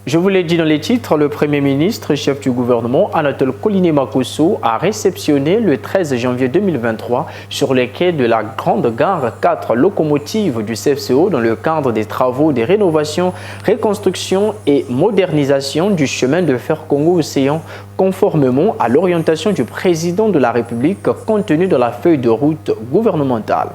Je vous l'ai dit dans les titres, le Premier ministre, chef du gouvernement, Anatole Koliné-Makosso, a réceptionné le 13 janvier 2023 sur les quais de la Grande Gare 4 locomotives du CFCO dans le cadre des travaux de rénovation, reconstruction et modernisation du chemin de fer Congo-Océan, conformément à l'orientation du président de la République contenue dans la feuille de route gouvernementale.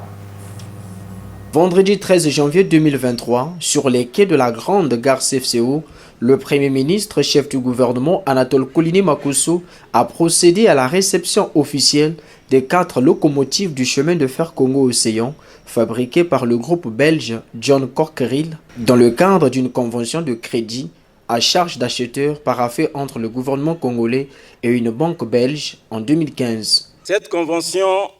Vendredi 13 janvier 2023, sur les quais de la Grande Gare CFCO, le Premier ministre, chef du gouvernement Anatole Koliné-Makosso, a procédé à la réception officielle des 4 locomotives du chemin de fer Congo-Océan fabriquées par le groupe belge John Cockerill dans le cadre d'une convention de crédit à charge d'acheteur paraphée entre le gouvernement congolais et une banque belge en 2015. Cette convention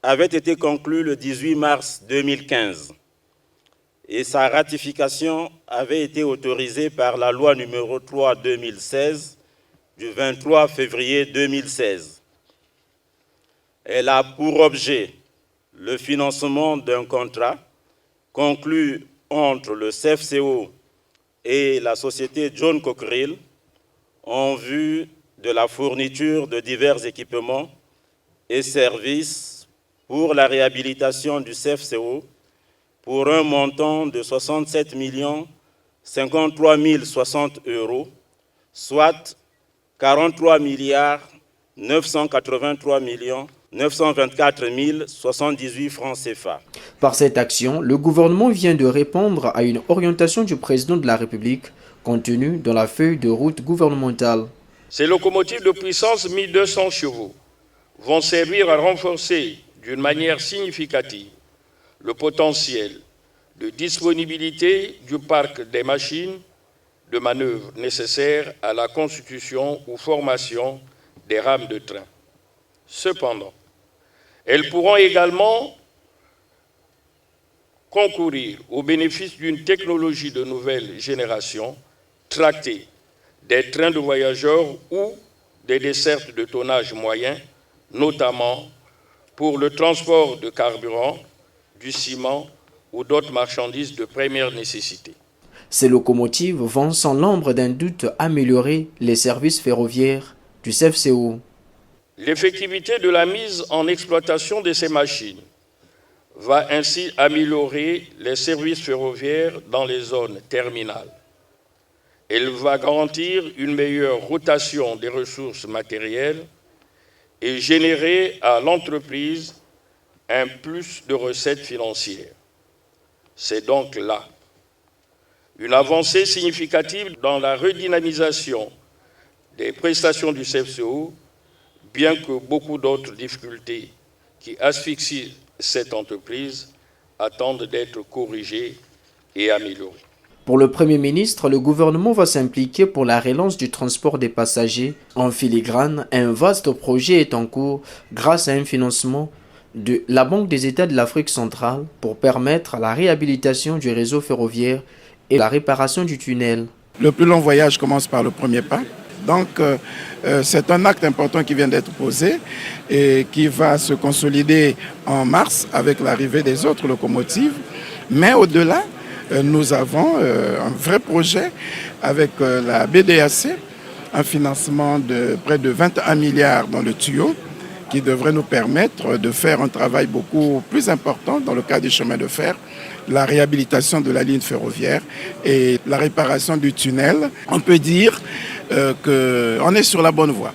avait été conclue le 18 mars 2015 et sa ratification avait été autorisée par la loi numéro 3/2016 du 23 février 2016. Elle a pour objet le financement d'un contrat conclu entre le CFCO et la société John Cockerill en vue de la fourniture de divers équipements et services pour la réhabilitation du CFCO pour un montant de 67 53 060 €, soit 43 983 924 078 francs CFA. Par cette action, le gouvernement vient de répondre à une orientation du président de la République contenue dans la feuille de route gouvernementale. Ces locomotives de puissance 1200 chevaux vont servir à renforcer d'une manière significative le potentiel de disponibilité du parc des machines de manœuvre nécessaires à la constitution ou formation des rames de train. Cependant, elles pourront également concourir au bénéfice d'une technologie de nouvelle génération, tractée des trains de voyageurs ou des dessertes de tonnage moyen, notamment pour le transport de carburant, du ciment ou d'autres marchandises de première nécessité. Ces locomotives vont sans l'ombre d'un doute améliorer les services ferroviaires du CFCO. L'effectivité de la mise en exploitation de ces machines va ainsi améliorer les services ferroviaires dans les zones terminales. Elle va garantir une meilleure rotation des ressources matérielles et générer à l'entreprise un plus de recettes financières. C'est donc là une avancée significative dans la redynamisation des prestations du CFCO, bien que beaucoup d'autres difficultés qui asphyxient cette entreprise attendent d'être corrigées et améliorées. Pour le Premier ministre, le gouvernement va s'impliquer pour la relance du transport des passagers. En filigrane, un vaste projet est en cours grâce à un financement de la Banque des États de l'Afrique centrale pour permettre la réhabilitation du réseau ferroviaire et la réparation du tunnel. Le plus long voyage commence par le premier pas. Donc, c'est un acte important qui vient d'être posé et qui va se consolider en mars avec l'arrivée des autres locomotives. Mais au-delà, nous avons un vrai projet avec la BDAC, un financement de près de 21 milliards dans le tuyau qui devrait nous permettre de faire un travail beaucoup plus important dans le cadre du chemin de fer, la réhabilitation de la ligne ferroviaire et la réparation du tunnel. On peut dire qu'on est sur la bonne voie.